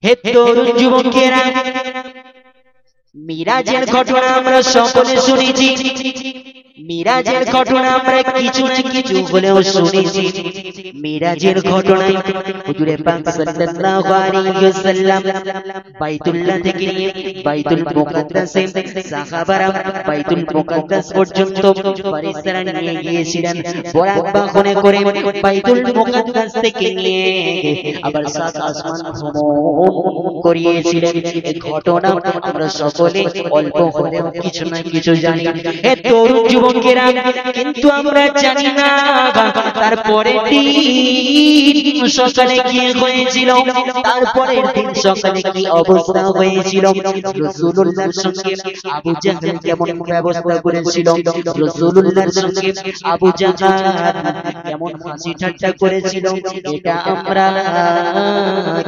হে তরুণ যুবকেরা, মিরাজের ঘটনা আমরা সকলে শুনেছি। মিরাজের ঘটনা আমরা কিছু না কিছু হলেও শুনেছি। মিরাজের ঘটনায় হুজুরে পাক সাল্লাল্লাহু আলাইহি ওয়াসাল্লাম বাইতুল্লাহ থেকে নিয়ে বাইতুল মুকাদ্দাসে সাহাবারা বাইতুল মুকাদ্দাস পর্যন্ত ফেরেশতারা নিয়ে গিয়েছিলেন বরাক বাহনে করে। বাইতুল মুকাদ্দাস থেকে নিয়ে আবার সাত আসমান ভ্রমণ করিয়েছিলেন। এই ঘটনা আমরা সকলে অল্প হলেও কিছু না কিছু জানি। হে তরুণ যুবকেরা, কিন্তু আমরা জানি না তারপরের দিন সকালে কি হয়েছিল, তারপরের দিন সকালে কি অবস্থা হয়েছিল। রাসূলুল্লাহর সঙ্গে আবু জাহল কেমন ব্যবস্থা করেছিল, রাসূলুল্লাহর সঙ্গে আবু জাহল কেমন হাসি ঠাট্টা করেছিল, এটা আমরা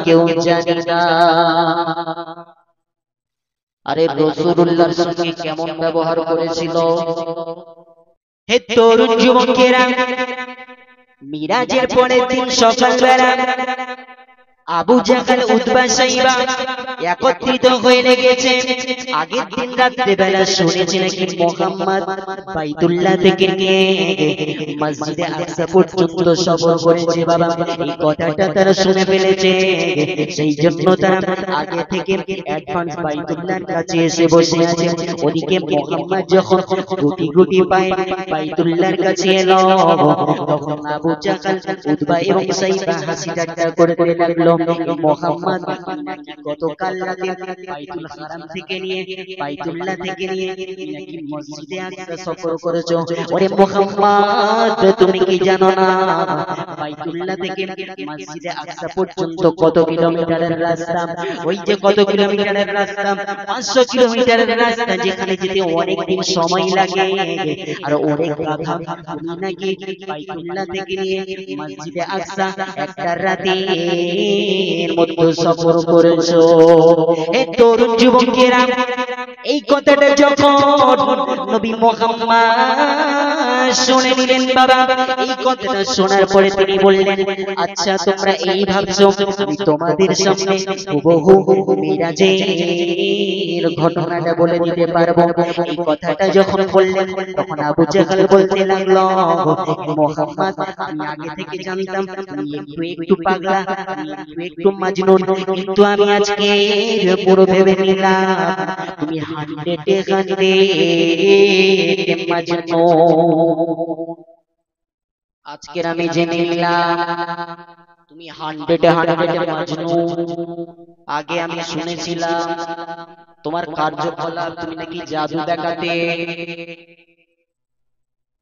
কেউ জানি না। আরে রাসূলুল্লাহর সঙ্গে কেমন ব্যবহার করেছিল। হে তরুণ যুবকেরা, মিরাজের পরের দিন সকালবেলা আবু জাহল উতবা সাইবা একত্রিত হয়ে লেগেছে। আগের দিন রাত্রে বেলা শুনেছি নাকি মুহাম্মদ বাইতুল্লাহ থেকে নিয়ে মসজিদে আকসা পর্যন্ত সফর করেছে। বাবা, এই কথাটা তারা শুনে ফেলেছে, সেই জন্য তারা আগে থেকে অ্যাডভান্স বাইতুল্লাহর কাছে এসে বসে আছে। ওদিকে মুহাম্মদ যখন গুটি গুটি পায় বাইতুল্লাহর কাছে এলো, তখন আবু জাহল উতবা এবং সাইবা হাসি ঠাট্টা করতে লাগলো। মুহাম্মদ গতকাল রাতে বাইতুল হারাম থেকে নিয়ে বাইতুল্লাহ থেকে নিয়ে নাকি মসজিদে আকসা সফর করেছো। ওরে মুহাম্মদ, তুমি কি জানো না বাইতুল্লাহ থেকে মসজিদে আকসা পর্যন্ত কত কিলোমিটারের রাস্তা? ওই যে কত কিলোমিটারের রাস্তা, 500 কিলোমিটারের রাস্তা, যেখানে যেতে অনেক দিন সময় লাগে আর অনেক গাধা। তুমি নাকি বাইতুল্লাহ থেকে নিয়ে মসজিদে আকসা একটা রাতে এর মধ্যে সফর করেছো। এই তরুণ যুবকেরা, এই কথাটা যখন নবী মুহাম্মদ শুনে নিলেন, বাবা, এই কথাটা শোনার পরে তিনি বললেন, আচ্ছা তোমরা এই ভাবছো আমি তোমাদের সামনে হুবহু মিরাজের ঘটনাটা বলে দিতে পারবো। এই কথাটা যখন বললেন, তখন আবু জাহল বলতে লাগলো, মুহাম্মদ, আমি আগে থেকে জানতাম তুমি একটু একটু পাগলা, তুমি একটু মাজনুন, কিন্তু আমি আজকে পুরো ভেবে নিলাম তুমি 100 মাজনুন। আজকের আমি জেনে নিলাম তুমি 100 মাজনুন। আগে আমি শুনেছিলাম তোমার কার্যকলাপ, তুমি নাকি জাদু দেখাতে।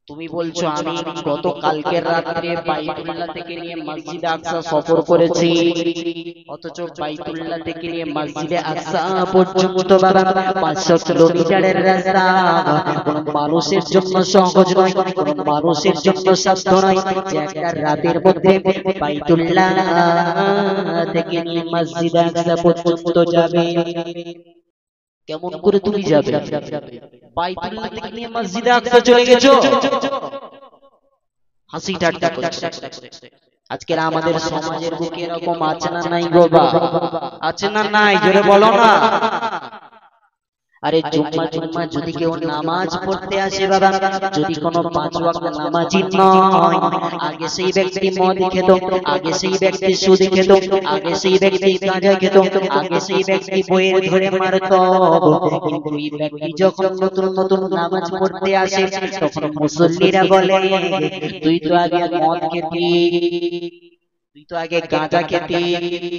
তুমি বলছো আমি গত কালকের রাত্রে বাইতুল্লাহ থেকে নিয়ে মসজিদে আকসা সফর করেছি, অথচ বাইতুল্লাহ থেকে নিয়ে মসজিদে আকসা পর্যন্ত বাবা 500 কিলোমিটারের রাস্তা। কোন মানুষের জন্য সহজ নয়, কোন মানুষের জন্য সাধ্য নয় যে একটা রাতের মধ্যে বাইতুল্লাহ থেকে নিয়ে মসজিদে আকসা পর্যন্ত যাবে। কেমন করে তুমি যাবে? বাইতুল্লাহ থেকে নিয়ে মসজিদে আকসা চলে গেছো, হাসি ঠাট্টা করছে। আজকের আমাদের সমাজের বুকে এরকম আছে না নাই গো বা? আছে না নাই? জোরে বলো না। আরে জুম্মা জুম্মা যদি কেউ নামাজ পড়তে আসে বাবা, যদি কোনো 5 ওয়াক্ত নামাজি নয়, আগে সেই ব্যক্তি মদ খেত, আগে সেই ব্যক্তি সুদ খেত, আগে সেই ব্যক্তি গাঁজা খেত, আগে সেই ব্যক্তি বইয়ের ধরে মারত। কিন্তু এই ব্যক্তি যখন নতুন নতুন নামাজ পড়তে আসে, তখন মুসল্লিরা বলে, তুই তো আগে মদ খেতি, তুই তো আগে গাঁজা খেতি,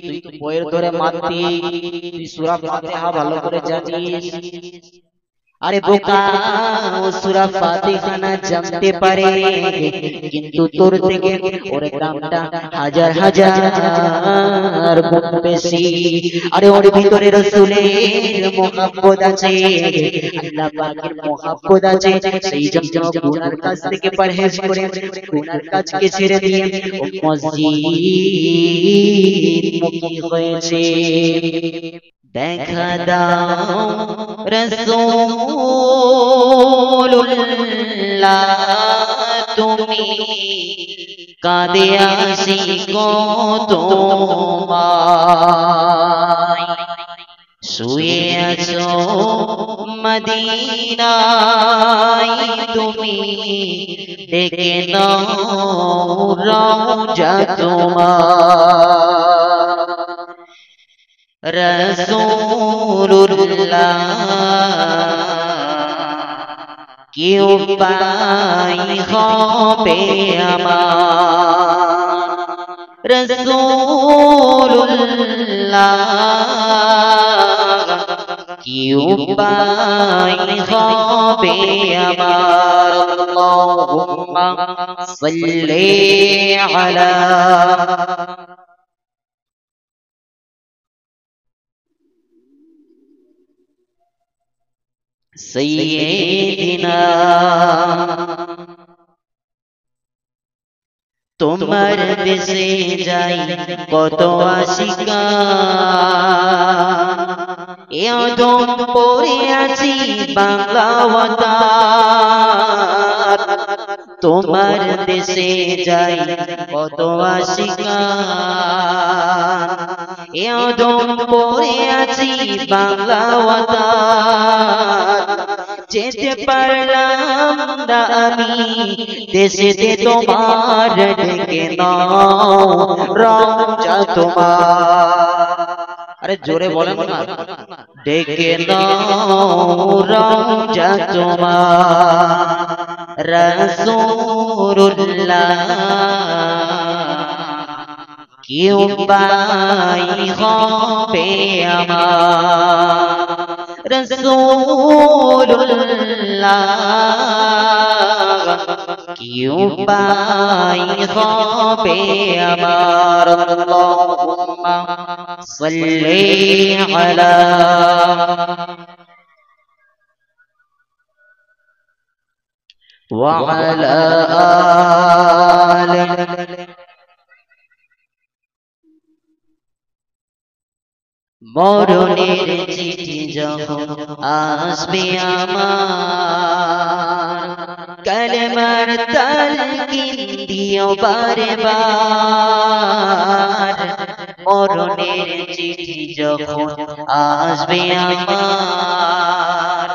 তুই তো বইয়ের ধরে মারতি, তুই সূরা ফাতিহা ভালো করে জানিস। আরে বোকা, ও সূরা ফাতিহা না জানতে পারে, কিন্তু তোর থেকে ওর দামটা হাজার হাজার গুণ বেশি। আরে ওর ভিতরে রাসূলের মুহাব্বত আছে, আল্লাহ পাকের মুহাব্বত আছে, সেই জন্য গুনার কাজ থেকে পরহেজ করে গুনার কাজকে ছেড়ে দিয়ে ও মসজিদ মুখী হয়েছে। দেখা দাও রাসূলুল্লাহ, তুমি কাঁদে আশিক তোমার। শুয়ে আছো মদিনায় তুমি ডেকে নাও রওজা তোমার রাসূলুল্লাহ কি উপায় হবে আমার রাসূলুল্লাহ কি উপায় হবে আমার আল্লাহুম্মা সাল্লি আলা সাইয়্যিদিনা তোমার দেশে যাই কত আশিকা এ অদম পড়ে আছি বাংলা ওয়াতার তোমার দেশে যাই কত আশিকা এ অদম পড়ে আছি বাংলা ওয়াতার যেতে পারলাম না আমি দেশেতে তোমার ডেকে নাও রওজা তোমার আরে জোরে বলেন না ডেকে নাও রওজা তোমার রাসূলুল্লাহ কি উপায় হবে আমার রাসূলুল্লাহ কি উপায় হবে আমার আল্লাহুম্মা সাল্লি আলা ওয়া আলা আলি মরণের চিঠি যখন আসবে আমার কালেমার তালকিন দিও বারে বার মরণের চিঠি যখন আসবে আমার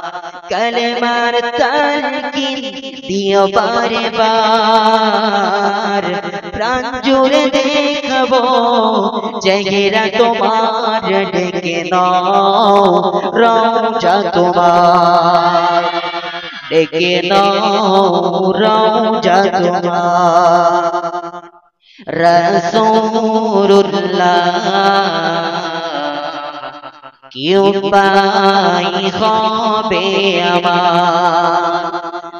কালেমার তালকিন দিও বারে বার প্রাণ জুড়ে দেখাবো চেহারা তোমার ডেকে নাও রওজা তোমার ডেকে নাও রওজা তোমার রাসূলুল্লাহ কি উপায় হবে আমার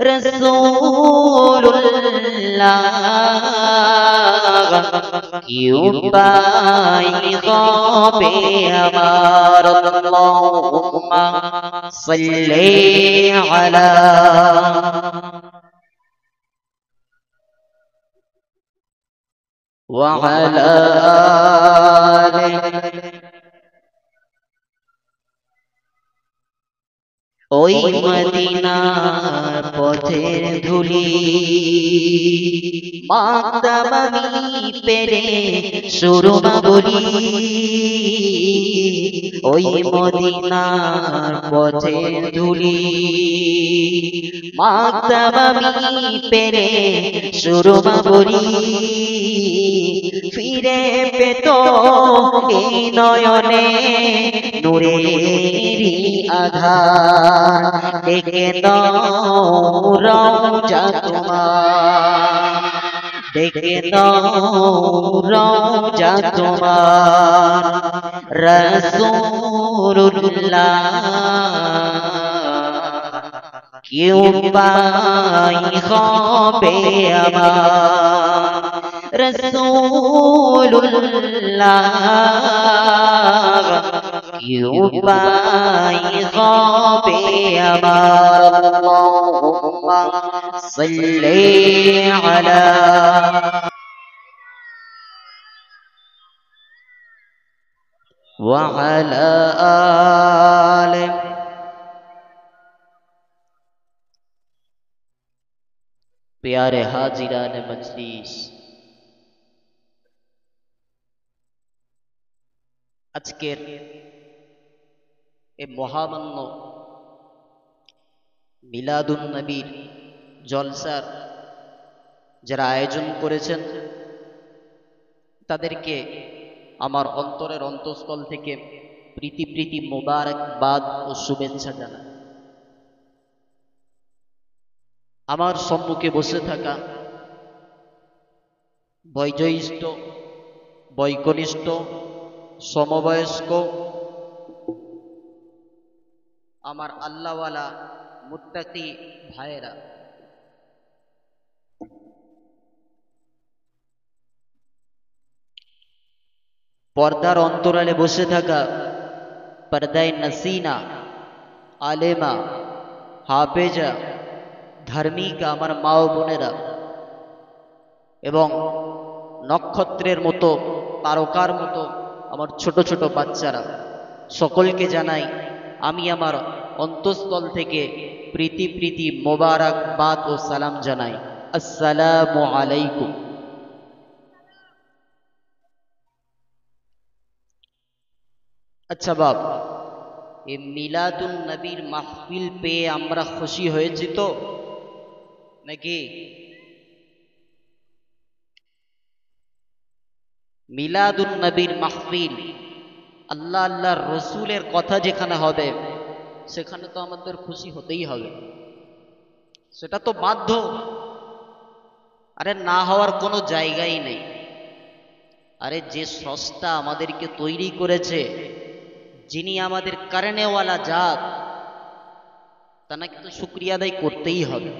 রাসূলুল্লাহ কি উপায় হবে আমার আল্লাহুম্মা সাল্লি আলা ওয়া আলা আলি ওই মদিনার পথের ধুলি মাগতাম আমি পেরে সুরমা বলি ওই মদিনার পথের ধুলি মাগতাম আমি পেরে সুরমা বলি ফিরে পেত এই নয়নে নূরেরই আধার ডেকে নাও রওজা তোমার ডেকে নাও রওজা তোমার রাসূলুল্লাহ কি উপায় হবে আমার রাসূলুল্লাহ কি উপায় হবে আমার আল্লাহুম্মা সাল্লি আলা ওয়া আলা আলি प्यारे हाजिरान मजलिस আজকের এ মহামান্য মিলাদুন নবীর জলসার যারা আয়োজন করেছেন তাদেরকে আমার অন্তরের অন্তঃস্থল থেকে প্রীতি প্রীতি মোবারকবাদ ও শুভেচ্ছা জানাই। আমার সম্মুখে বসে থাকা বয়োজ্যেষ্ঠ, বৈকনিষ্ঠ, সমবয়স্ক আমার আল্লাহওয়ালা মুত্তাকি ভাইয়েরা, পর্দার অন্তরালে বসে থাকা পর্দায় নসিনা, আলেমা, হাফেজা, ধার্মিকা আমার মা ও বোনেরা এবং নক্ষত্রের মতো তারকার মতো আমার ছোট ছোট বাচ্চারা, সকলকে জানাই আমি আমার অন্তঃস্থল থেকে প্রীতি প্রীতি মোবারকবাদ ও সালাম জানাই। আসসালামু আলাইকুম। আচ্ছা বাপ, এই মিলাদুন নবীর মাহফিল পেয়ে আমরা খুশি হয়েছি তো নাকি? মিলাদুন নবীর মাহফিল, আল্লাহ আল্লাহর রসুলের কথা যেখানে হবে সেখানে তো আমাদের খুশি হতেই হবে, সেটা তো বাধ্য। আরে না হওয়ার কোনো জায়গাই নেই। আরে যে স্রষ্টা আমাদেরকে তৈরি করেছে, যিনি আমাদের কারণেওয়ালা জাত, তাকে তো শুকরিয়া আদায় করতেই হবে,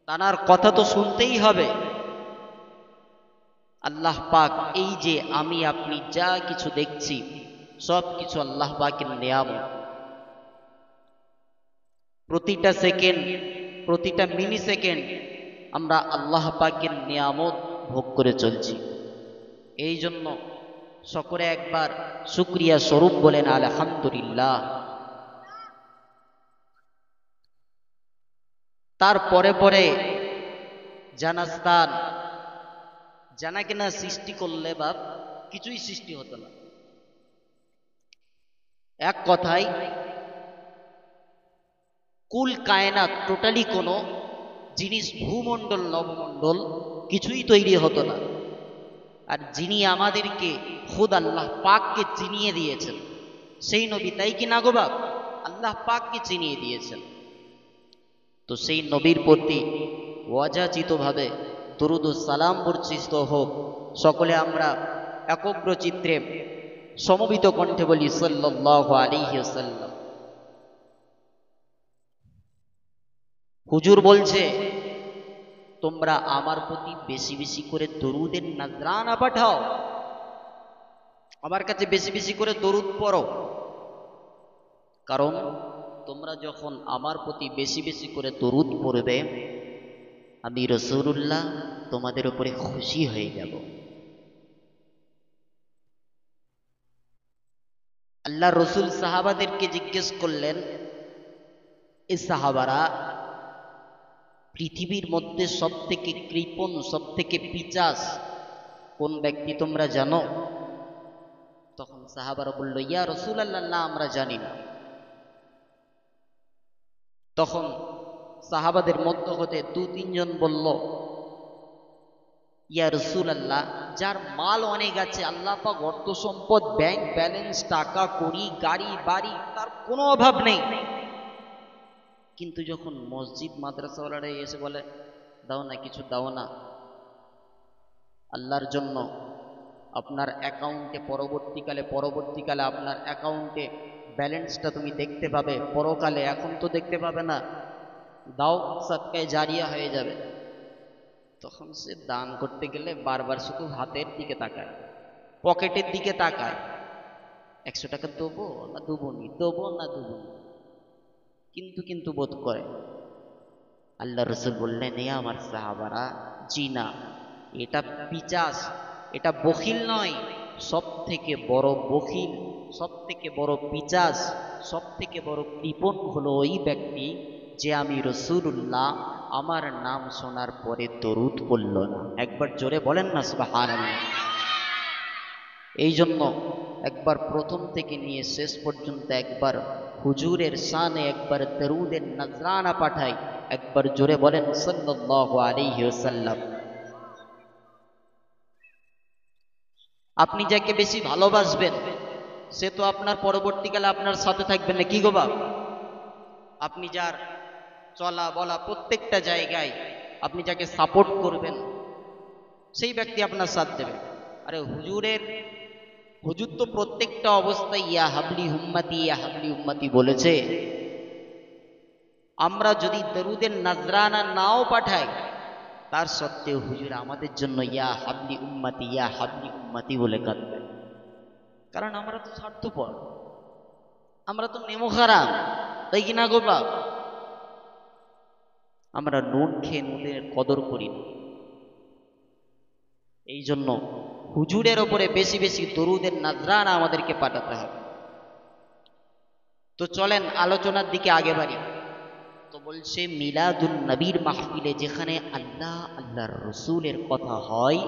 তার কথা তো শুনতেই হবে। আল্লাহ পাক এই যে আমি আপনি যা কিছু দেখছি সব কিছু আল্লাহ পাকের নিয়ামত। প্রতিটা সেকেন্ড, প্রতিটা মিলি সেকেন্ড আমরা আল্লাহ পাকের নিয়ামত ভোগ করে চলছি। এই জন্য সকলে একবার শুকরিয়া স্বরূপ বলেন আলহামদুলিল্লাহ। তারপরে পরে জানাস্তান, জানা কিনা সৃষ্টি করলে বাপ কিছুই সৃষ্টি হতো না। এক কথায় কুল কায়নাত, টোটালি কোনো জিনিস, ভূমণ্ডল নবমণ্ডল কিছুই তৈরি হতো না। আর যিনি আমাদেরকে খুদ আল্লাহ পাককে চিনিয়ে দিয়েছেন সেই নবী, তাই কি না গো বাপ? আল্লাহ পাককে চিনিয়ে দিয়েছেন, তো সেই নবীর প্রতি অযাচিতভাবে দরুদ ও সালাম বর্ষিত হোক। সকলে আমরা একগ্র চিত্রে সমবেত কণ্ঠে বলি সাল্লাল্লাহু আলাইহি ওয়াসাল্লাম। হুজুর বলছে তোমরা আমার প্রতি বেশি বেশি করে দরুদের নজরানা পাঠাও, আমার কাছে বেশি বেশি করে দরুদ পড়ো, কারণ তোমরা যখন আমার প্রতি বেশি বেশি করে দরুদ পড়বে আমি রাসূলুল্লাহ তোমাদের উপরে খুশি হয়ে যাব। আল্লাহ রসুল সাহাবাদেরকে জিজ্ঞেস করলেন, এই সাহাবারা পৃথিবীর মধ্যে সব থেকে কৃপণ, সব থেকে পিচাস কোন ব্যক্তি তোমরা জানো? তখন সাহাবারা বলল, ইয়া রাসূলুল্লাহ, না আমরা জানি না। তখন সাহাবাদের মধ্য হতে দু তিনজন বলল, ইয়া রাসূলুল্লাহ, যার মাল অনেক আছে, আল্লাহ পাক অর্থ সম্পদ, ব্যাংক ব্যালেন্স, টাকা কড়ি, গাড়ি বাড়ি, তার কোনো অভাব নেই, কিন্তু যখন মসজিদ মাদ্রাসাওয়ালারা এসে বলে দাও না, কিছু দাও না আল্লাহর জন্য, আপনার অ্যাকাউন্টে পরবর্তীকালে আপনার অ্যাকাউন্টে ব্যালেন্সটা তুমি দেখতে পাবে, পরকালে, এখন তো দেখতে পাবে না, দাও, সাদকায়ে জারিয়া হয়ে যাবে। তখন সে দান করতে গেলে বারবার শুধু হাতের দিকে তাকায়, পকেটের দিকে তাকায়, 100 টাকা দেবো না দেবনি, দেবো না দেবনি, কিন্তু বোধ করে। আল্লাহ রসুল বললেন, এ আমার সাহাবারা, জি না, এটা পিচাস, এটা বখিল নয়, সব থেকে বড় বখিল, সব থেকে বড় পিচাস, সব থেকে বড় কৃপণ হলো ওই ব্যক্তি যে আমি রাসূলুল্লাহ আমার নাম শোনার পরে দরুদ পড়ল না। একবার জোরে বলেন না সুবহানাল্লাহ। এই জন্য একবার প্রথম থেকে নিয়ে শেষ পর্যন্ত একবার হুজুরের শানে একবার দরুদের নজরানা পাঠাই, একবার জোরে বলেন সাল্লাল্লাহু আলাইহি ওয়াসাল্লাম। আপনি যাকে বেশি ভালোবাসবেন সে তো আপনার পরবর্তীকালে আপনার সাথে থাকবেন না, কি গো বাপ? আপনি যার চলা বলা প্রত্যেকটা জায়গায় আপনি যাকে সাপোর্ট করবেন সেই ব্যক্তি আপনার সাথ দেবে। আরে হুজুর তো প্রত্যেকটা অবস্থায় ইয়া হাবলি উম্মতি ইয়া হাবলি উম্মতি বলেছে। আমরা যদি দরুদের নজরানা নাও পাঠাই তার সত্ত্বেও হুজুর আমাদের জন্য ইয়া হাবলি উম্মতি বলে কাঁদবেন। কারণ আমরা তো স্বার্থপর, আমরা তো নেমোখারাম, তাই কিনা গো বাপ? আমরা নুন খেয়ে নুনের কদর করি না। এই জন্য হুজুরের ওপরে বেশি বেশি দরুদের নজরানা আমাদেরকে পাঠাতে হবে। তো চলেন আলোচনার দিকে আগে বাড়ি। তো বলছে মিলাদুন নবীর মাহফিলে যেখানে আল্লাহর রসুলের কথা হয়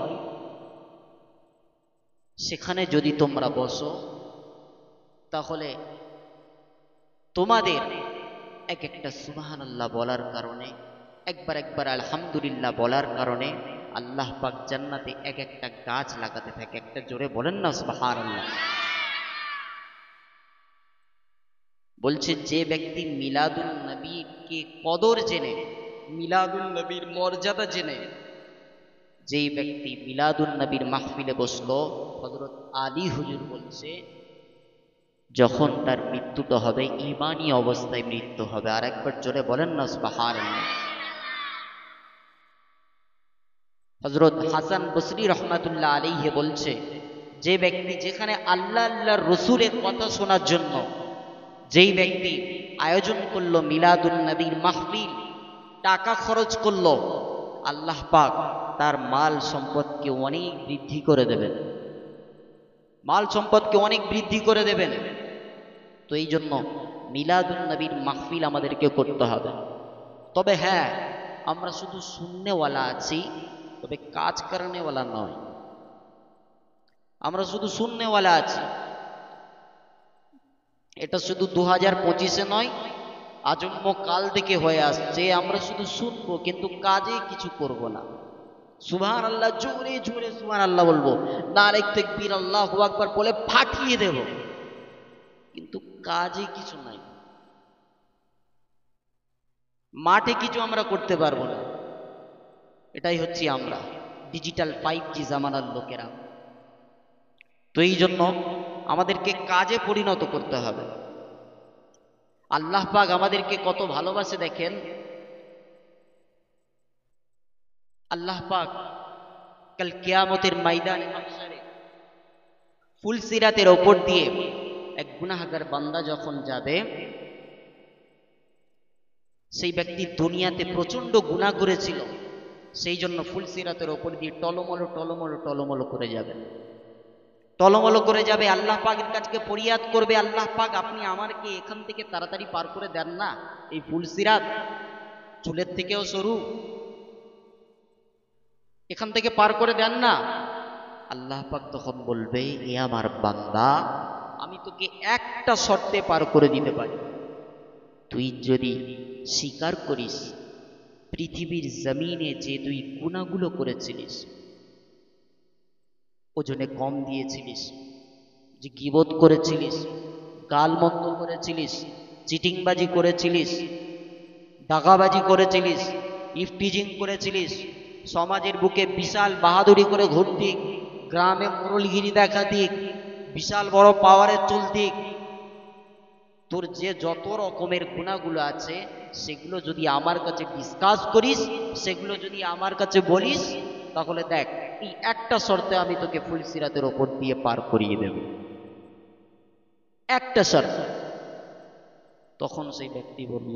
সেখানে যদি তোমরা বসো তাহলে তোমাদের এক একটা সুবহানাল্লাহ বলার কারণে, একবার আলহামদুলিল্লাহ বলার কারণে আল্লাহ পাক জান্নাতে এক একটা গাছ লাগাতে থাকে। একটা জোরে বলেন না সুবহানাল্লাহ। বলছে যে ব্যক্তি মিলাদুন নবীকে কদর জেনে, মিলাদুন নবীর মর্যাদা জেনে যেই ব্যক্তি মিলাদুন নবীর মাহফিলে বসলো, হযরত আলী হুজুর বলছে যখন তার মৃত্যুটা হবে ঈমানি অবস্থায় মৃত্যু হবে। আর একবার জোরে বলেন না সুবহানাল্লাহ। হযরত হাসান বসরি রহমাতুল্লাহ আলাইহি বলছে যে ব্যক্তি যেখানে আল্লাহর রসুলের কথা শোনার জন্য যেই ব্যক্তি আয়োজন করলো মিলাদুন নবীর মাহফিল, টাকা খরচ করলো, আল্লাহ পাক তার মাল সম্পদকে অনেক বৃদ্ধি করে দেবেন, মাল সম্পদকে অনেক বৃদ্ধি করে দেবেন। তো এই জন্য মিলাদুন নবীর মাহফিল আমাদেরকে করতে হবে। তবে হ্যাঁ, আমরা শুধু শুননেওয়ালা আছি, তবে কাজ করানেওয়ালা নয়। আমরা শুধু শুননেওয়ালা আছি, এটা শুধু 2025-এ নয়, আজন্ম কাল থেকে হয়ে আসছে। আমরা শুধু শুনবো কিন্তু কাজে কিছু করব না। সুবহানাল্লাহ জোরে জোরে সুবহানাল্লাহ বলবো, নারে তাকবীর আল্লাহু আকবার বলে ফাটিয়ে দেব, কিন্তু কাজে কিছু নাই, মাঠে কিছু আমরা করতে পারবো না। এটাই হচ্ছে আমরা ডিজিটাল 5G জামানার লোকেরা। তো এই জন্য আমাদেরকে কাজে পরিণত করতে হবে। আল্লাহ পাক আমাদেরকে কত ভালোবাসে দেখেন। আল্লাহ পাক কাল কিয়ামতের ময়দানে মাহশারে ফুলসিরাতের ওপর দিয়ে এক গুনাহগার বান্দা যখন যাবে, সেই ব্যক্তি দুনিয়াতে প্রচন্ড গুনাহ করেছিল, সেই জন্য ফুলসিরাতের ওপর দিয়ে টলমলো টলমলো টলমলো করে যাবে, টলমলো করে যাবে। আল্লাহ পাকের কাছে ফরিয়াদ করবে, আল্লাহ পাক আপনি আমাকে এখান থেকে তাড়াতাড়ি পার করে দেন না, এই ফুলসিরাত চুলের থেকেও সরু, এখান থেকে পার করে দেন না। আল্লাহ পাক তখন বলবে, এ আমার বান্দা, আমি তোকে একটা শর্তে পার করে দিতে পারি, তুই যদি স্বীকার করিস পৃথিবীর জমিনে যে তুই গুনাহগুলো করেছিলিস, ওজনে কম দিয়েছিলিস, যে গীবত করেছিলিস, গালমন্দ করেছিলিস, চিটিংবাজি করেছিলিস, দাগাবাজি করেছিলিস, ইফটিজিং করেছিলিস, সমাজের বুকে বিশাল বাহাদুরি করে ঘুরতি, গ্রামে মোড়লগিরি দেখাতি, বিশাল বড় পাওয়ারে চলতি, তোর যে যত রকমের গুনাহগুলো আছে সেগুলো যদি আমার কাছে ডিসকাস করিস, সেগুলো যদি আমার কাছে বলিস, তাহলে দেখ এই একটা শর্তে আমি তোকে ফুলসিরাতের ওপর দিয়ে পার করিয়ে দেব, একটা শর্ত। তখন সেই ব্যক্তি বলল,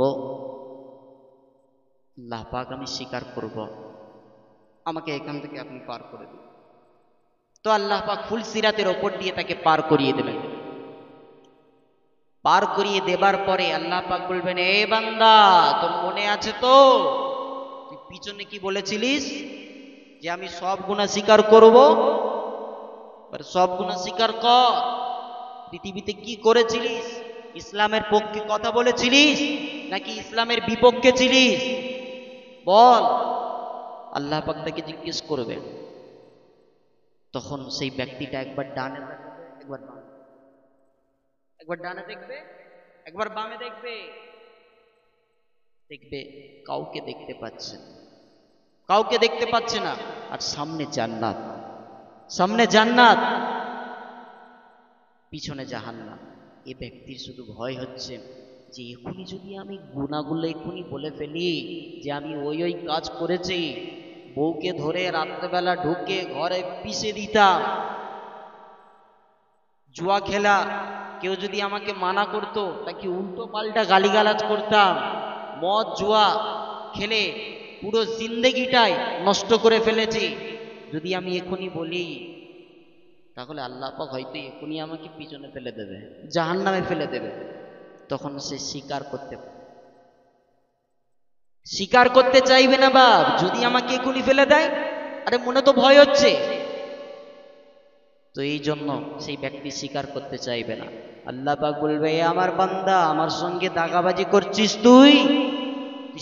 আল্লাহ পাক আমি স্বীকার করব, আমাকে এখান থেকে আপনি পার করে দিন। তো আল্লাহ পাক ফুলসিরাতের ওপর দিয়ে তাকে পার করিয়ে দেবেন। পার করিয়ে দেবার পরে আল্লাহ পাক বলবেন, এ বান্দা তোর মনে আছে তো তুই পিছনে কি বলেছিলিস যে আমি সব গুনাহ স্বীকার করব, সব গুনাহ স্বীকার কর। পৃথিবীতে কি করেছিলিস? ইসলামের পক্ষে কথা বলেছিলিস নাকি ইসলামের বিপক্ষে ছিলিস? বল। আল্লাহ পাক তাকে জিজ্ঞেস করবে। তখন সেই ব্যক্তিটা একবার ডানে তাকাবে, একবার বামে, একবার ডানে দেখবে, একবার বামে দেখবে, দেখবে কাউকে দেখতে পাচ্ছে না, কাউকে দেখতে পাচ্ছে না। আর সামনে জান্নাত, সামনে জান্নাত, পিছনে জাহান্নাম। এ ব্যক্তির শুধু ভয় হচ্ছে যে এখনই যদি আমি গুনাহগুলো এখনই বলে ফেলি যে আমি ওই ওই কাজ করেছি, বউকে ধরে রাত্রেবেলা ঢুকে ঘরে পিষে দিতাম, জুয়া খেলা, কেউ যদি আমাকে মানা করতো তাকে উল্টো পাল্টা গালিগালাজ করতাম, মদ জুয়া খেলে পুরো জিন্দেগিটাই নষ্ট করে ফেলেছি, যদি আমি এখনই বলি তাহলে আল্লাহ পাক হয়তো এখনই আমাকে পিছনে ফেলে দেবে, জাহান্নামে ফেলে দেবে। তখন সে স্বীকার করতে চাইবে না। বাপ, যদি আমাকে এখনই ফেলে দেয়, আরে মনে তো ভয় হচ্ছে। তো এই জন্য সেই ব্যক্তি স্বীকার করতে চাইবে না। আল্লাহ পাক বলবে, এ আমার বান্দা, আমার সঙ্গে দাগাবাজি করছিস, তুই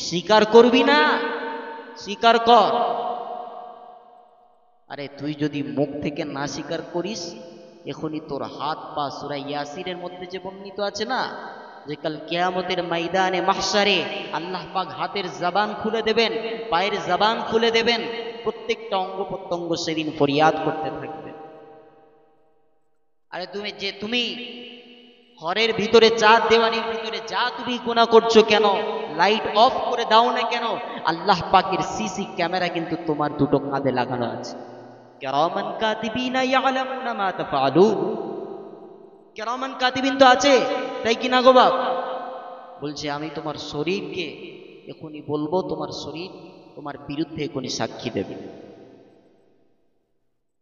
স্বীকার করবি না? স্বীকার কর। আরে তুই যদি মুখ থেকে না স্বীকার করিস, এখনই তোর হাত পা সূরা ইয়াসিনের মধ্যে যে বর্ণিত আছে না, যে কাল কিয়ামতের ময়দানে মাহশারে আল্লাহ পাক হাতের জবান খুলে দেবেন, পায়ের জবান খুলে দেবেন, প্রত্যেকটা অঙ্গ প্রত্যঙ্গ সেদিন ফরিয়াদ করতে থাকবে। আরে তুমি ঘরের ভিতরে, চার দেওয়ানির ভিতরে যা তুমি গুনাহ করছো কেন, লাইট অফ করে দাও না কেন, আল্লাহ পাকের সিসি ক্যামেরা কিন্তু তোমার দুটো কাঁধে লাগানো আছে। কিরামান কাতিবিনা ইয়ালামুনা মা তাফআলুন। কিরামান কাতিবিন তো আছে, তাই কি না গো বাপ? বলছে আমি তোমার শরীরকে এখনই বলবো, তোমার শরীর তোমার বিরুদ্ধে এখনই সাক্ষী দেবে।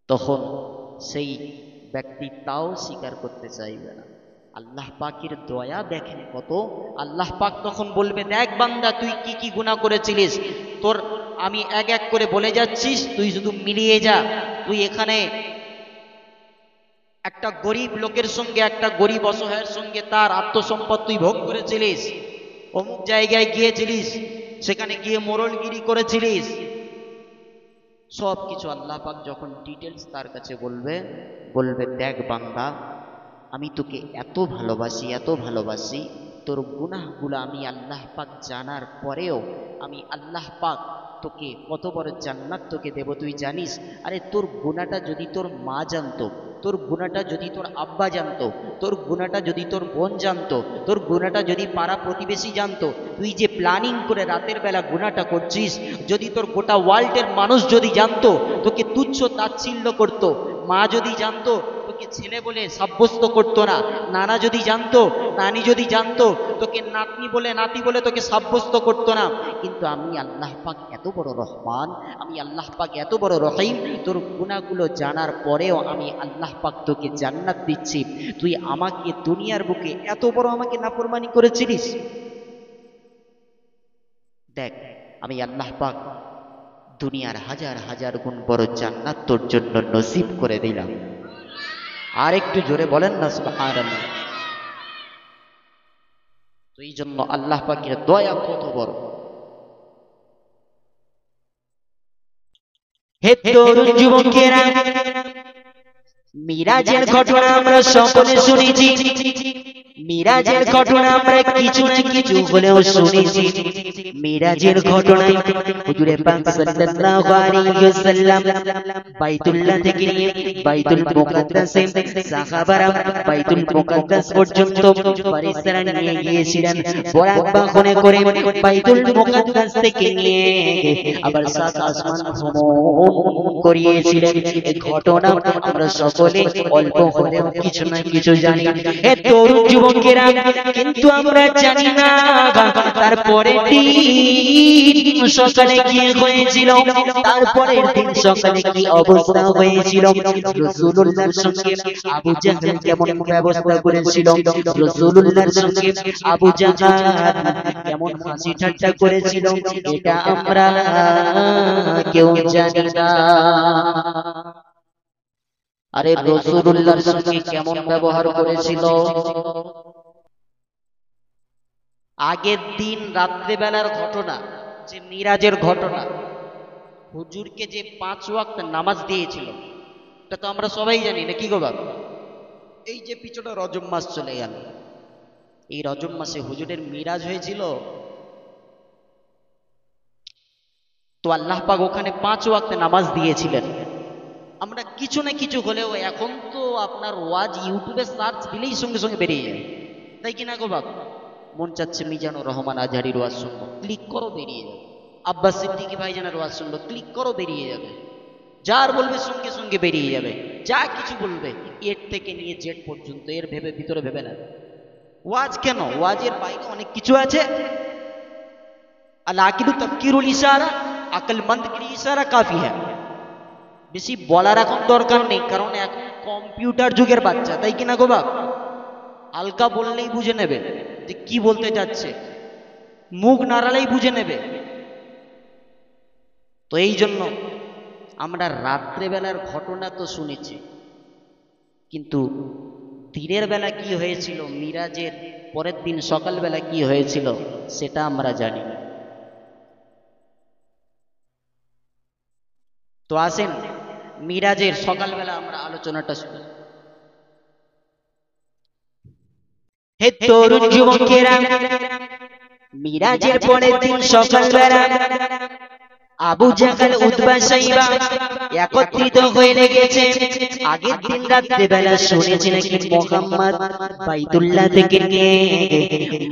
তখন সেই ব্যক্তি তাও স্বীকার করতে চাইবে না। আল্লাহ পাকের দয়া দেখেন কত। আল্লাহ পাক তখন বলবে, দেখ বান্দা, তুই কি কি গুনাহ করেছিলিস, তোর আমি এক এক করে বলে যাচ্ছিস, তুই শুধু মিলিয়ে যা। তুই এখানে একটা গরিব লোকের সঙ্গে, একটা গরিব অসহায়ের সঙ্গে তার আত্মসম্পদ তুই ভোগ করেছিলিস, অমুক জায়গায় গিয়েছিলিস, সেখানে গিয়ে মোড়লগিরি করেছিলিস, সব কিছু আল্লাহ পাক যখন ডিটেলস তার কাছে বলবে, বলবে দেখ বান্দা, আমি তোকে এত ভালোবাসি, এত ভালোবাসি, তোর গুনাহগুলো আমি আল্লাহ পাক জানার পরেও আমি আল্লাহ পাক তোকে কত বড় জান্নাত তোকে দেব তুই জানিস? আরে তোর গুনাহটা যদি তোর মা জানতো, তোর গুনাহটা যদি তোর আব্বা জানতো, তোর গুনাহটা যদি তোর বোন জানতো, তোর গুনাহটা যদি পাড়া প্রতিবেশী জানতো, তুই যে প্ল্যানিং করে রাতের বেলা গুনাহটা করছিস, যদি তোর গোটা ওয়ার্ল্ডের মানুষ যদি জানতো, তোকে তুচ্ছ তাচ্ছিল্য করতো, মা যদি জানতো তোকে ছেলে বলে সাব্যস্ত করতো না, নানা যদি জানতো, নানি যদি জানতো, তোকে নাতনি বলে, নাতি বলে তোকে সাব্যস্ত করতো না। কিন্তু আমি আল্লাহ পাক এত বড় রহমান, আমি আল্লাহ পাক এত বড় রহিম, তোর গুনাহগুলো জানার পরেও আমি আল্লাহ পাক তোকে জান্নাত দিচ্ছি। তুই আমাকে দুনিয়ার বুকে এত বড় আমাকে নাফরমানি করেছিলিস, দেখ আমি আল্লাহ পাক দুনিয়ার হাজার হাজার গুণ বড় জান্নাত তোর জন্য নসিব করে দিলাম। আর একটু জোরে বলেন না সুবহানাল্লাহ। তো এই জন্য আল্লাহ পাকের দয়া কত বড়। হে তরুণ যুবকেরা, মিরাজের ঘটনা আমরা সকলে শুনেছি, মিরাজের ঘটনা আমরা কিছু না কিছু হলেও শুনেছি। মিরাজের ঘটনায় হুজুরে পাক সাল্লাল্লাহু আলাইহি ওয়াসাল্লাম বাইতুল্লাহ থেকে নিয়ে বাইতুল মুকাদ্দাসে সাহাবারা বাইতুল মুকাদ্দাস পর্যন্ত পরিসরা নিয়ে গিয়েছিলেন, বরাক বাহনে করে বাইতুল মুকাদ্দাস থেকে নিয়ে আবার সাত আসমান ভ্রমণ করিয়েছিলেন। এই ঘটনা আমরা সকলে অল্প হলেও কিছু না কিছু জানি। হে তরুণ যুবকেরা, কিন্তু আমরা জানি না তারপরে দিন সকালে কি হয়েছিল, তারপরের দিন সকালে কি অবস্থা হয়েছিল। রাসূলুল্লাহর সঙ্গে আবু জাহল কেমন ব্যবস্থা করেছিল, রাসূলুল্লাহর সঙ্গে আবু জাহল কেমন হাসি ঠাট্টা করেছিল, এটা আমরা কেউ জানি না। আরে রাসূলুল্লাহর সঙ্গে কেমন ব্যবহার করেছিল। আগের দিন রাত্রিবেলার ঘটনা, যে মিরাজের ঘটনা, হুজুরকে যে 5 ওয়াক্ত নামাজ দিয়েছিল, এটা তো আমরা সবাই জানি না কি গো বাবা। এই যে পিছনে রজব মাস চলে গেল, এই রজব মাসে হুজুরের মিরাজ হয়েছিল। তো আল্লাহ পাক ওখানে 5 ওয়াক্ত নামাজ দিয়েছিলেন। আমরা কিছু না কিছু হলেও এখন তো আপনার ওয়াজ ইউটিউবে সার্চ দিলেই সঙ্গে সঙ্গে বেরিয়ে যায়, তাই কিনা গো বাপ। মন চাচ্ছে মিজানুর রহমান আজহারির ওয়াজ শুনবো, ক্লিক করো বেরিয়ে যাবে। আব্বাস সিদ্দিকী ভাইজানের ওয়াজ শুনবো, ক্লিক করো বেরিয়ে যাবে। যার বলবে সঙ্গে সঙ্গে বেরিয়ে যাবে, যা কিছু বলবে এর থেকে নিয়ে জেড পর্যন্ত, এর ভেবে ভিতরে ভেবে না। ওয়াজ কেন, ওয়াজের বাইরে অনেক কিছু আছে। আল আকিলু তাফকিরুল ইশারা, আকলমন্দ কে লিয়ে ইশারা কাফি হ্যায়। বেশি বলার এখন দরকার নেই, কারণ এখন কম্পিউটার যুগের বাচ্চা, তাই কিনা গো বাপ। হালকা বললেই বুঝে নেবে যে কি বলতে যাচ্ছে, মুখ নাড়ালেই বুঝে নেবে। তো এই জন্য আমরা রাত্রেবেলার ঘটনা তো শুনেছি, কিন্তু দিনের বেলা কি হয়েছিল, মিরাজের পরের দিন সকালবেলা কি হয়েছিল সেটা আমরা জানি না। তো আসেন মিরাজের সকালবেলা আমরা আলোচনাটা শুনি। হে তরুণ যুবকেরা, মিরাজের পরের দিন সকালবেলা আবু জাহল উতবা সাইবা একত্রিত হয়ে লেগেছে। আগের দিন রাত্রিবেলা শুনেছি নাকি মুহাম্মদ বাইতুল্লাহ থেকে নিয়ে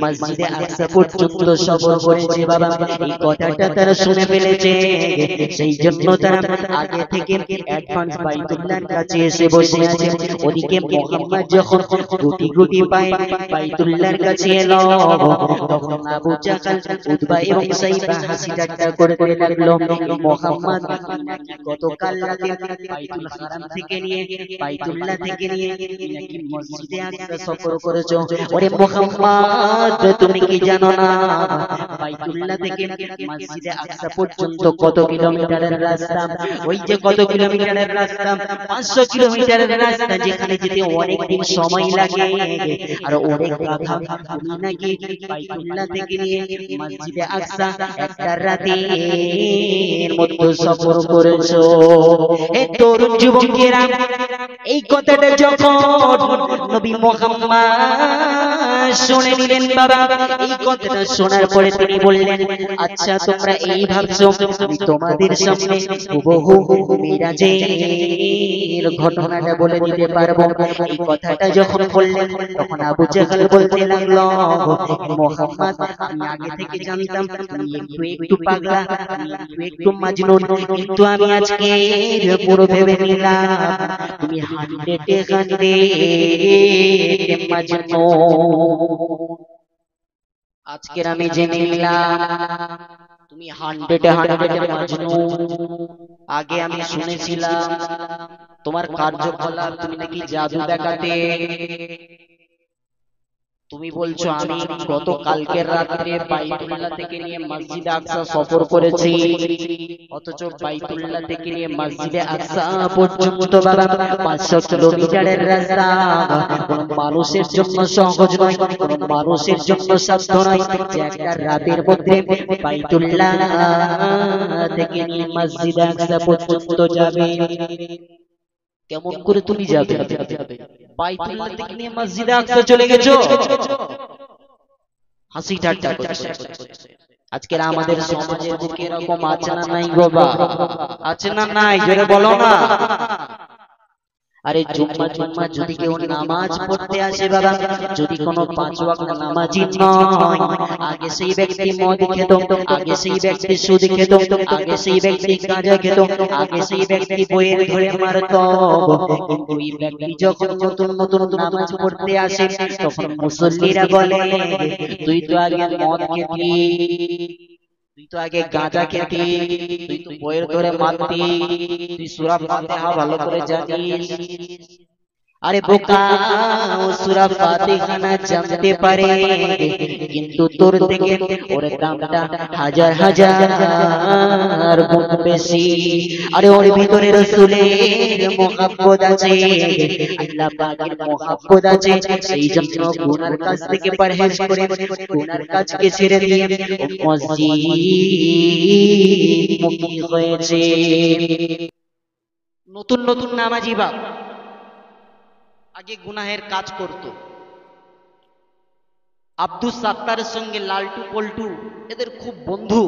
মসজিদে আকসা পর্যন্ত সফর করেছে। বাবা এই কথাটা তারা শুনে ফেলেছে, সেই জন্য তারা আগে থেকে অ্যাডভান্স বাইতুল্লাহর কাছে এসে বসে আছে। ওদিকে মুহাম্মদ যখন গুটি গুটি পায় বাইতুল্লাহর কাছে এলো, তখন আবু জাহল উতবা এবং সাইবা হাসি ঠাট্টা করতে লাগলো। মুহাম্মদ নাকি গতকাল রাতে বাইতুল হারাম থেকে নিয়ে বাইতুল্লাহ থেকে নিয়ে নাকি মসজিদে আকসা সফর করেছো। ওরে মুহাম্মদ তুমি কি জানো না বাইতুল্লাহ থেকে মসজিদে আকসা পর্যন্ত কত কিলোমিটারের রাস্তা? ওই যে কত কিলোমিটারের রাস্তা, 500 কিলোমিটারের রাস্তা, যেখানে যেতে অনেক দিন সময় লাগে আর অনেক গাধা। তুমি নাকি বাইতুল্লাহ থেকে নিয়ে মসজিদে আকসা একটা রাতে এর মধ্যে সফর করেছো। এই তরুণ যুবকেরা, এই কথাটা যখন নবী মুহাম্মদ শুনে নিলেন, বাবা এই কথাটা শোনার পরে তিনি বললেন, আচ্ছা তোমরা এই ভাবছো আমি তোমাদের সামনে হুবহু মিরাজের ঘটনাটা বলে দিতে পারবো। এই কথাটা যখন বললেন তখন আবু জাহল বলতে লাগলো, মুহাম্মদ আমি আগে থেকে জানতাম তুমি একটু একটু পাগলা, তুমি একটু মাজনুন, কিন্তু আমি আজকে পুরো ভেবে নিলাম তুমি 100 মাজনুন। আজকের আমি জেনে নিলাম তুমি 100 মাজনুন। আগে আমি শুনেছিলাম তোমার কার্যকলাপ, তুমি নাকি জাদু দেখাতে। তুমি বলছো আমি গত কালকের রাত্রে বাইতুল্লাহ থেকে নিয়ে মসজিদে আকসা সফর করেছি, অথচ বাইতুল্লাহ থেকে নিয়ে মসজিদে আকসা পর্যন্ত বাবা 500 কিলোমিটারের রাস্তা। কোন মানুষের জন্য সহজ নয়, কোন মানুষের জন্য সাধ্য নয় যে একটা রাতের মধ্যে বাইতুল্লাহ থেকে নিয়ে মসজিদে আকসা পর্যন্ত যাবে। কেমন করে তুমি যাবে? বাইতুল্লাহ থেকে নিয়ে মসজিদে আকসা চলে গেছো, হাসি ঠাট্টা করছে। আজকের আমাদের সমাজের বুকে এরকম আছে না নাই গো বাবা? আছে না নাই? জোরে বলো না। আরে জুম্মা যদি কেউ নামাজ পড়তে আসে বাবা, যদি কোনো 5 ওয়াক্ত নামাজি নয়, আগে সেই ব্যক্তি মদ খেত, আগে সেই ব্যক্তি সুদ খেত, আগে সেই ব্যক্তি গাঁজা খেত, আগে সেই ব্যক্তি বইয়ের ধরে মারত। কিন্তু এই ব্যক্তি যখন নতুন নতুন নামাজ পড়তে আসে তখন মুসল্লিরা বলে, তুই তো আগে মদ খেতি, তুই তো আগে গাঁজা খেতি, তুই তো বইয়ের ধরে মারতি, তুই সূরা ফাতিহা ভালো করে জানিস। আরে বোকা, ও সূরা ফাতিহা না জানতে পারে, কিন্তু তোর থেকে ওর দামটা হাজার হাজার গুণ বেশি। আরে ওর ভিতরে রাসূলের মুহাব্বত আছে, আল্লাহ পাকের মুহাব্বত আছে, সেই জন্য গুনার কাজ থেকে পরহেজ করে, গুনার কাজকে ছেড়ে দিয়ে মসজিদ মুখী হয়েছে। নতুন নতুন নামাজি বাপ আগে গুনাহের কাজ করত। আব্দুস সাত্তারের সঙ্গে লালটু পল্টু এদের খুব বন্ধু।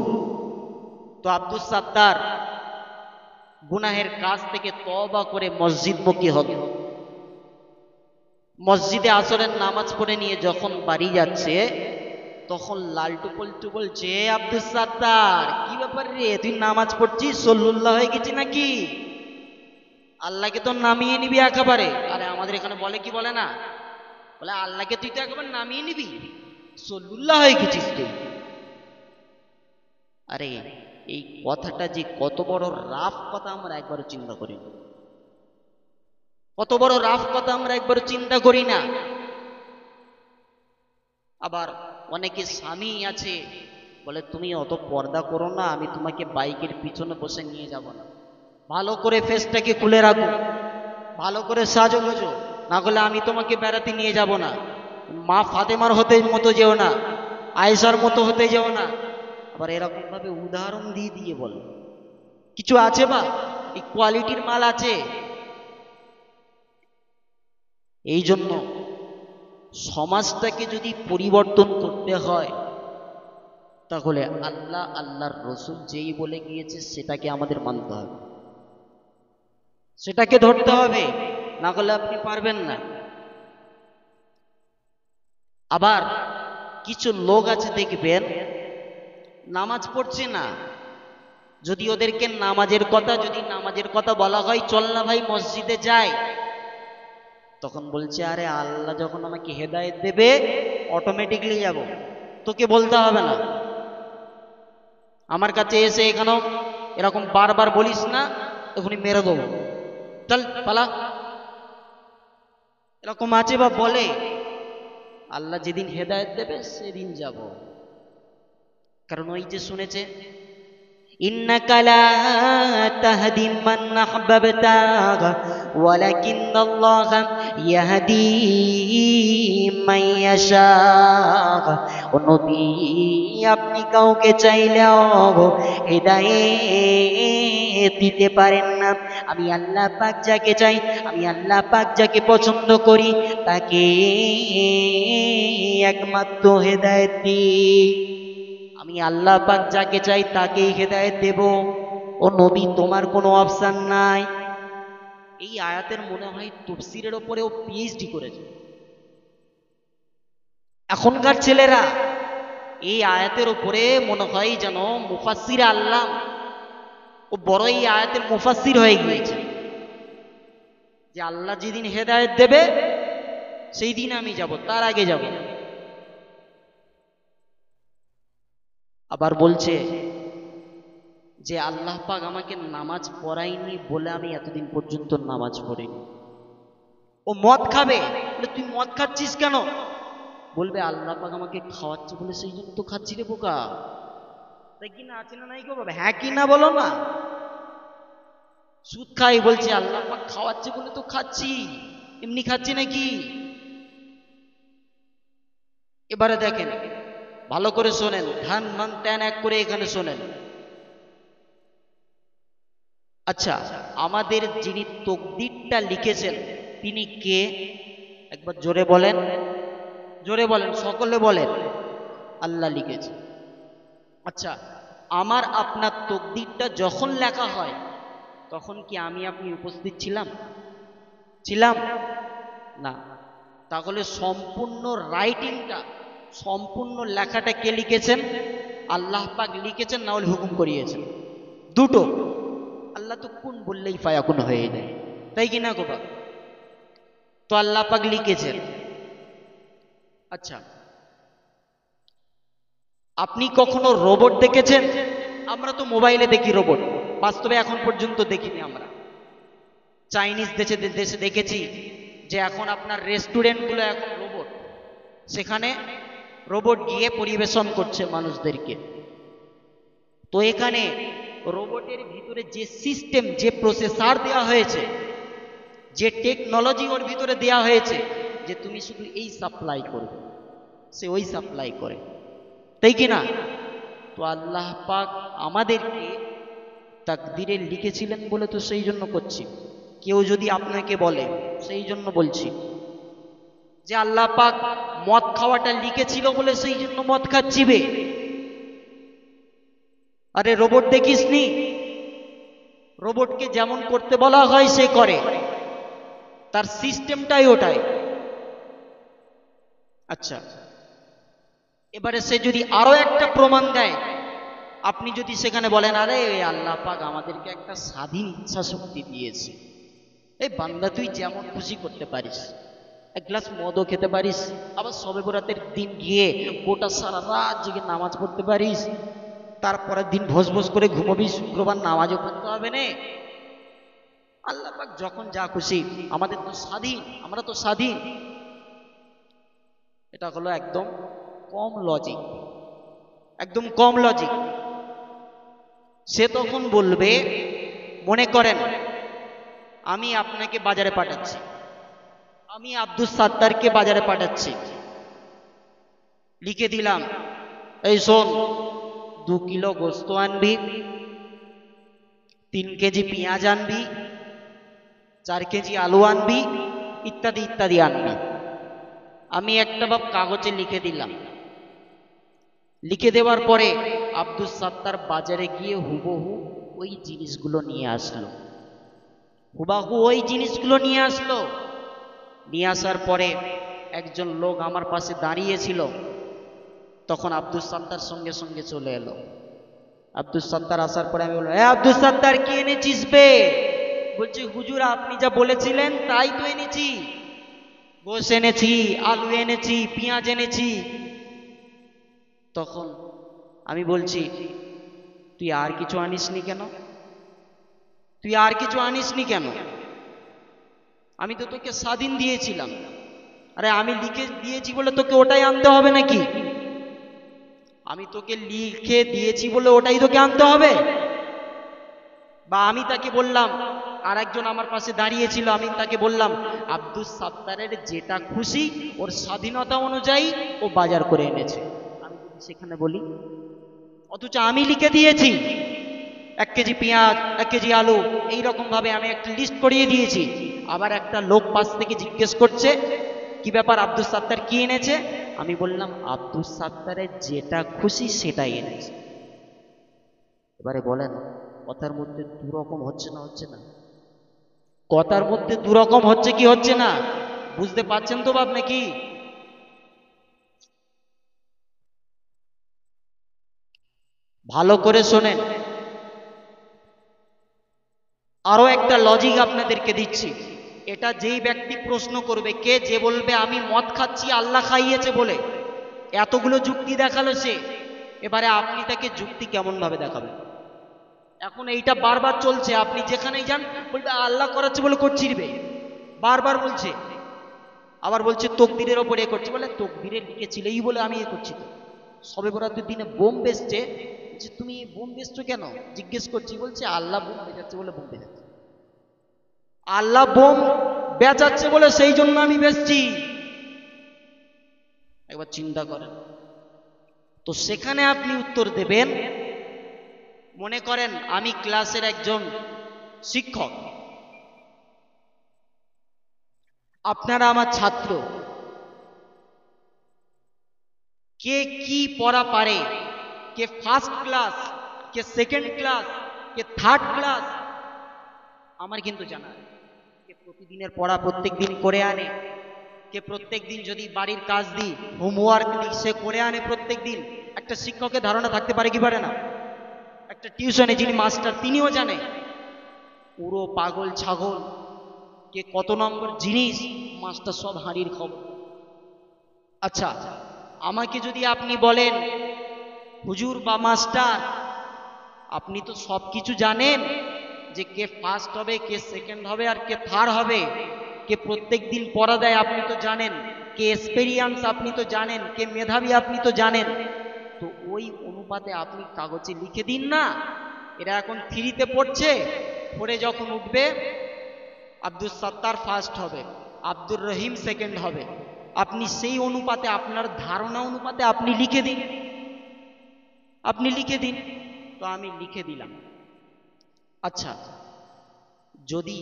তো আব্দুস সাত্তার গুনাহের কাজ থেকে তওবা করে মসজিদমুখী হলো। মসজিদে আসরের নামাজ পড়ে নিয়ে যখন বাড়ি যাচ্ছে, তখন লালটু পল্টু বলছে, আব্দুস সাত্তার কি ব্যাপার রে, তুই নামাজ পড়ছিস, সল্লুল্লাহ হয়ে গেছি নাকি? আল্লাহকে তো নামিয়ে নিবি একেবারে। আরে আমাদের এখানে বলে কি বলে না, বলে আল্লাহকে তুই তো একেবারে নামিয়ে নিবি, সল্লুল্লাহ হয়ে গেছিস তুই। আরে এই কথাটা যে কত বড় রাফ কথা আমরা একবারও চিন্তা করি না, কত বড় রাফ কথা আমরা একবারও চিন্তা করি না। আবার অনেকে স্বামী আছে বলে, তুমি অত পর্দা করো না, আমি তোমাকে বাইকের পিছনে বসে নিয়ে যাব না, ভালো করে ফেসটাকে খুলে রাখো, ভালো করে সাজো গুজো, না হলে আমি তোমাকে বেড়াতে নিয়ে যাব না। মা ফাতেমার হতে মতো যেও না, আয়েশার মতো হতে যেও না। আবার এরকম ভাবে উদাহরণ দিয়ে দিয়ে বল, কিছু আছে বা এই কোয়ালিটির মাল আছে। এই জন্য সমাজটাকে যদি পরিবর্তন করতে হয়, তাহলে আল্লাহ আল্লাহর রসুল যেই বলে গিয়েছে সেটাকে আমাদের মানতে হবে, সেটাকে ধরতে হবে, না হলে আপনি পারবেন না। আবার কিছু লোক আছে দেখবেন নামাজ পড়ছে না, যদি ওদেরকে নামাজের কথা বলা হয়, চল না ভাই মসজিদে যাই, তখন বলছে, আরে আল্লাহ যখন আমাকে হেদায়েত দেবে অটোমেটিকলি যাব, তোকে বলতে হবে না। আমার কাছে এসে এখানেও এরকম বারবার বলিস না, এখনই মেরে দেবো, চল পালা। এরকম আছে বা বলে, আল্লাহ যেদিন হেদায়েত দেবে সেদিন যাব। কারণ ওই যে শুনেছে, ইন্নাকা লা তাহদি মান আহবাবতা ওয়ালাকিন্নাল্লাহা ইয়াহদি মান ইয়াশা। ও নবী, আপনি কাউকে চাইলেও হেদায়েত দিতে পারেন না। আমি আল্লাহ পাক যাকে চাই, আমি আল্লাহ পাক যাকে পছন্দ করি, তাকে একমাত্র হেদায়েত দিই। আমি আল্লাহ পাক যাকে চাই তাকেই হেদায়েত দেব। ও নবী, তোমার কোনো অপশন নাই। এই আয়াতের মনে হয় তাফসীরের উপরেও পিএইচডি করেছে এখনকার ছেলেরা। এই আয়াতের উপরে মনে হয় যেন মুফাসসির আল্লাহ ও বড় এই আয়াতের মুফাসসির হয়ে গিয়েছে, যে আল্লাহ যেদিন হেদায়েত দেবে সেই দিন আমি যাব, তার আগে যাব না। আবার বলছে যে আল্লাহ পাক আমাকে নামাজ পড়ায়নি বলে আমি এতদিন পর্যন্ত নামাজ পড়িনি। ও মদ খাবে, তুই মদ খাচ্ছিস কেন? বলবে আল্লাহ পাক আমাকে খাওয়াচ্ছে বলে সেই জন্য তো খাচ্ছি রে বোকা। তাই কি না, আছে না নাই গো বাবা, হ্যাঁ কি না বলো না। সুদ খাই, বলছে আল্লাহ পাক খাওয়াচ্ছে বলে তো খাচ্ছি, এমনি খাচ্ছি নাকি? এবারে দেখেন, ভালো করে শোনেন, ধান মান ট্যান এক করে এখানে শোনেন। আচ্ছা, আমাদের যিনি তাকদীরটা লিখেছেন তিনি কে? একবার জোরে বলেন, জোরে বলেন, সকলে বলেন। আল্লাহ লিখেছে। আচ্ছা, আমার আপনার তাকদীরটা যখন লেখা হয় তখন কি আমি আপনি উপস্থিত ছিলাম? ছিলাম না। তাহলে সম্পূর্ণ রাইটিংটা, সম্পূর্ণ লেখাটা কে লিখেছেন? আল্লাহ পাক লিখেছেন, না হলে হুকুম করিয়েছেন? দুটো। আল্লাহ তো কোন বললেই ফায়াকুন হয়ে যায়, তাই কি না গো বাবা? তো আল্লাহ পাক লিখেছেন। আচ্ছা, আপনি কখনো রোবট দেখেছেন? আমরা তো মোবাইলে দেখি রোবট, বাস্তবে এখন পর্যন্ত দেখিনি আমরা। চাইনিজ দেশে দেখেছি, যে এখন আপনার রেস্টুরেন্টগুলো এখন রোবট, সেখানে রোবট গিয়ে পরিবেশন করছে মানুষদেরকে। তো এখানে রোবটের ভিতরে যে সিস্টেম, যে প্রসেসর দেওয়া হয়েছে, যে টেকনোলজি ওর ভিতরে দেওয়া হয়েছে, যে তুমি শুধু এই সাপ্লাই করবে, সে ওই সাপ্লাই করে, তাই কি না? তো আল্লাহ পাক আমাদেরকে তাকদীরে লিখেছিলেন বলে তো সেই জন্য করছি। কেউ যদি আপনাকে বলে, সেই জন্য বলছি যে আল্লাহ পাক মদ খাওয়াটা লিখেছিল বলে সেই জন্য মদ খাচ্ছিবে। আরে রোবট দেখিসনি? রোবটকে যেমন করতে বলা হয় সে করে, তার সিস্টেমটাই ওটাই। আচ্ছা, এবারে সে যদি আরো একটা প্রমাণ দেয়, আপনি যদি সেখানে বলেন আরে আল্লাহ পাক আমাদেরকে একটা স্বাধীন ইচ্ছা শক্তি দিয়েছে, এই বান্দা তুই যেমন খুশি করতে পারিস, এক গ্লাস মদও খেতে পারিস, আবার শবে বরাতের দিন গিয়ে গোটা সারা রাত জেগে নামাজ পড়তে পারিস, তারপরের দিন ভোজ ভোজ করে ঘুমাবি, শুক্রবার নামাজও পড়তে হবে না। আল্লাহ পাক যখন যা খুশি, আমাদের তো স্বাধীন, আমরা তো স্বাধীন। এটা হলো একদম কম লজিক, একদম কম লজিক। সে তখন বলবে, মনে করেন আমি আপনাকে বাজারে পাঠাচ্ছি, আমি আব্দুস সাত্তারকে বাজারে পাঠাচ্ছি, লিখে দিলাম এই শোন 2 কিলো গোস্ত আনবি, 3 কেজি পেঁয়াজ আনবি, 4 কেজি আলু আনবি, ইত্যাদি ইত্যাদি আনবি। আমি একটা ভাব কাগজে লিখে দিলাম। লিখে দেওয়ার পরে আব্দুস সাত্তার বাজারে গিয়ে হুবহু ওই জিনিসগুলো নিয়ে আসলো, হুবাহু ওই জিনিসগুলো নিয়ে আসলো। নিয়ে আসার পরে একজন লোক আমার পাশে দাঁড়িয়েছিল, তখন আব্দুস সাত্তার সঙ্গে সঙ্গে চলে এলো। আব্দুস সাত্তার আসার পরে আমি বললাম, আব্দুস সাত্তার কি এনেছিস বে? বলছে হুজুর আপনি যা বলেছিলেন তাই তো এনেছি, গোশ এনেছি, আলু এনেছি, পেঁয়াজ এনেছি। তখন আমি বলছি তুই আর কিছু আনিসনি কেন? তুই আর কিছু আনিসনি কেন? আমি তো তোকে স্বাধীন দিয়েছিলাম। আরে আমি লিখে দিয়েছি বলে তোকে ওটাই আনতে হবে নাকি? আমি তোকে লিখে দিয়েছি বলে ওটাই তোকে আনতে হবে? বা আমি তাকে বললাম, আর একজন আমার পাশে দাঁড়িয়েছিল, আমি তাকে বললাম আব্দুস সাত্তারের যেটা খুশি ওর স্বাধীনতা অনুযায়ী ও বাজার করে এনেছে, আমি যদি সেখানে বলি, অথচ আমি লিখে দিয়েছি 1 কেজি পেঁয়াজ, 1 কেজি আলু, এইরকম ভাবে আমি একটা লিস্ট করিয়ে দিয়েছি। আবার একটা লোক পাশ থেকে জিজ্ঞেস করছে কি ব্যাপার আব্দুস সাত্তার কি এনেছে? আমি বললাম আব্দুস সাত্তারের যেটা খুশি সেটাই এনেছে। এবারে বলেন কথার মধ্যে দুরকম হচ্ছে না হচ্ছে না? কথার মধ্যে দুরকম হচ্ছে কি হচ্ছে না? বুঝতে পারছেন তো বাপ নাকি? ভালো করে শোনেন, আরো একটা লজিক আপনাদেরকে দিচ্ছি। এটা যেই ব্যক্তি প্রশ্ন করবে, কে যে বলবে আমি মদ খাচ্ছি আল্লাহ খাইয়েছে বলে, এতগুলো যুক্তি দেখালো সে, এবারে আপনি তাকে যুক্তি কেমন ভাবে দেখাবেন? এখন এইটা বারবার চলছে, আপনি যেখানেই যান বলবে আল্লাহ করাচ্ছে বলে করছিরবে, বারবার বলছে। আবার বলছে তকদিরের ওপর এ করছে, বলে তকদিরে লিখেছিল এই বলে আমি এ করছি। তো সবে বরাতের দিনে বোম বেচছে, যে তুমি বোম বেচছো কেন জিজ্ঞেস করছি, বলছে আল্লাহ বোম বেচাচ্ছে বলে বোম বেচাচ্ছে। আল্লাহ বোম বেচাচ্ছে বলে সেই জন্য আমি বেচছি। একবার চিন্তা করেন তো। সেখানে আপনি উত্তর দেবেন, মনে করেন আমি ক্লাসের একজন শিক্ষক, আপনারা আমার ছাত্র, কে কি পড়া পারে, কে ফার্স্ট ক্লাস, কে সেকেন্ড ক্লাস, কে থার্ড ক্লাস, আমার কিন্তু জানা আছে। কে প্রতিদিনের পড়া প্রত্যেক দিন করে আনে, কে প্রত্যেক দিন যদি বাড়ির কাজ দিই, হোমওয়ার্ক দিই, সে করে আনে প্রত্যেক দিন। একটা শিক্ষকের ধারণা থাকতে পারে কি পারে না? একটা টিউশনে যিনি মাস্টার তিনিও জানে। পুরো পাগল ছাগল, কে কত নম্বর জিনিস, মাস্টার সব হাঁড়ির খবর। আচ্ছা, আমাকে যদি আপনি বলেন হুজুর বা মাস্টার আপনি তো সব কিছু জানেন, যে কে ফার্স্ট হবে, কে সেকেন্ড হবে, আর কে থার্ড হবে, কে প্রত্যেক দিন পড়া দেয় আপনি তো জানেন, কে এক্সপেরিয়েন্স আপনি তো জানেন, কে মেধাবী আপনি তো জানেন। তো ওই অনুপাতে আপনি কাগজে লিখে দিন না। এরা এখন 3-তে পড়ছে, পড়ে যখন উঠবে আব্দুল সাত্তার ফার্স্ট হবে, আব্দুর রহিম সেকেন্ড হবে, আপনি সেই অনুপাতে আপনার ধারণা অনুপাতে আপনি লিখে দিন, আপনি লিখে দিন। তো আমি লিখে দিলাম। আচ্ছা, যদি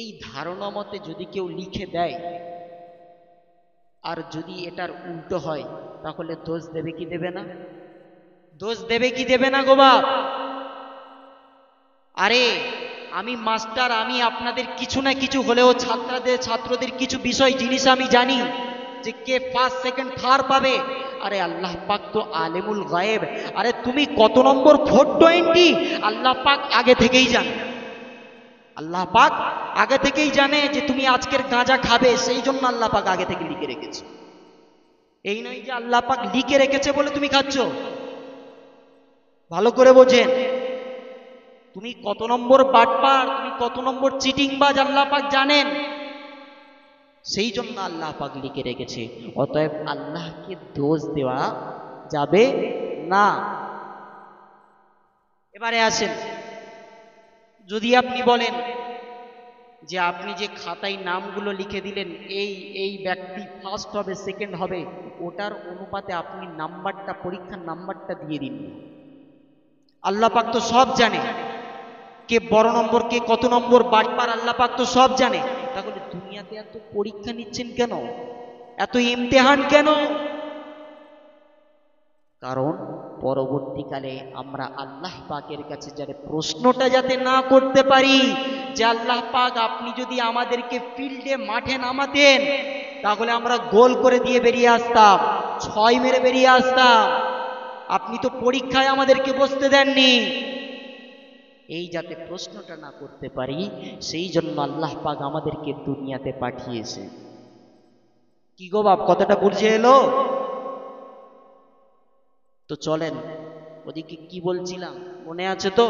এই ধারণা মতে যদি কেউ লিখে দেয় আর যদি এটার উল্টো হয়, তাহলে দোষ দেবে কি দেবে না? দোষ দেবে কি দেবে না গো বাপ? আরে আমি মাস্টার, আমি আপনাদের কিছু না কিছু হলেও ছাত্রদের কিছু বিষয় জিনিস আমি জানি, যে কে ফার্স্ট সেকেন্ড থার্ড পাবে। আরে আল্লাহ পাক তো আলেমুল গায়েব। আরে তুমি কত নম্বর 420 আল্লাহ পাক আগে থেকেই জানে। আল্লাহ পাক আগে থেকেই জানে যে তুমি আজকের গাঁজা খাবে, সেই জন্য আল্লাহ পাক আগে থেকে লিখে রেখেছে। এই নয় যে আল্লাহ পাক লিখে রেখেছে বলে তুমি খাচ্ছ। ভালো করে বোঝেন, তুমি কত নম্বর বাটপার, তুমি কত নম্বর চিটিংবাজ আল্লাহ পাক জানেন, সেই জন্য আল্লাহ পাক লিখে রেখেছে। অতএব আল্লাহকে দোষ দেওয়া যাবে না। এবারে আসেন, যদি আপনি বলেন যে আপনি যে খাতায় নামগুলো লিখে দিলেন, এই এই ব্যক্তি ফার্স্ট হবে সেকেন্ড হবে, ওটার অনুপাতে আপনি নাম্বারটা, পরীক্ষার নাম্বারটা দিয়ে দিন। আল্লাহ পাক তো সব জানে, কে বড় নম্বর, কে কত নম্বর বাটপার, আল্লাহ পাক তো সব জানে। তাহলে দুনিয়াতে এত পরীক্ষা নিচ্ছেন কেন, এত ইমতেহান কেন? কারণ পরবর্তীকালে আমরা আল্লাহ পাকের কাছে যাতে প্রশ্নটা যাতে না করতে পারি, যে আল্লাহ পাক আপনি যদি আমাদেরকে ফিল্ডে মাঠে নামাতেন, তাহলে আমরা গোল করে দিয়ে বেরিয়ে আসতাম, 6 মেরে বেরিয়ে আসতাম। আপনি তো পরীক্ষায় আমাদেরকে বসতে দেননি। এই যাতে প্রশ্নটা না করতে পারি, সেই জন্য আল্লাহ পাক আমাদেরকে দুনিয়াতে পাঠিয়েছে। কি গো বাপ, কথাটা বুঝে এলো? তো চলেন, ওদিকে কি বলছিলাম মনে আছে তো?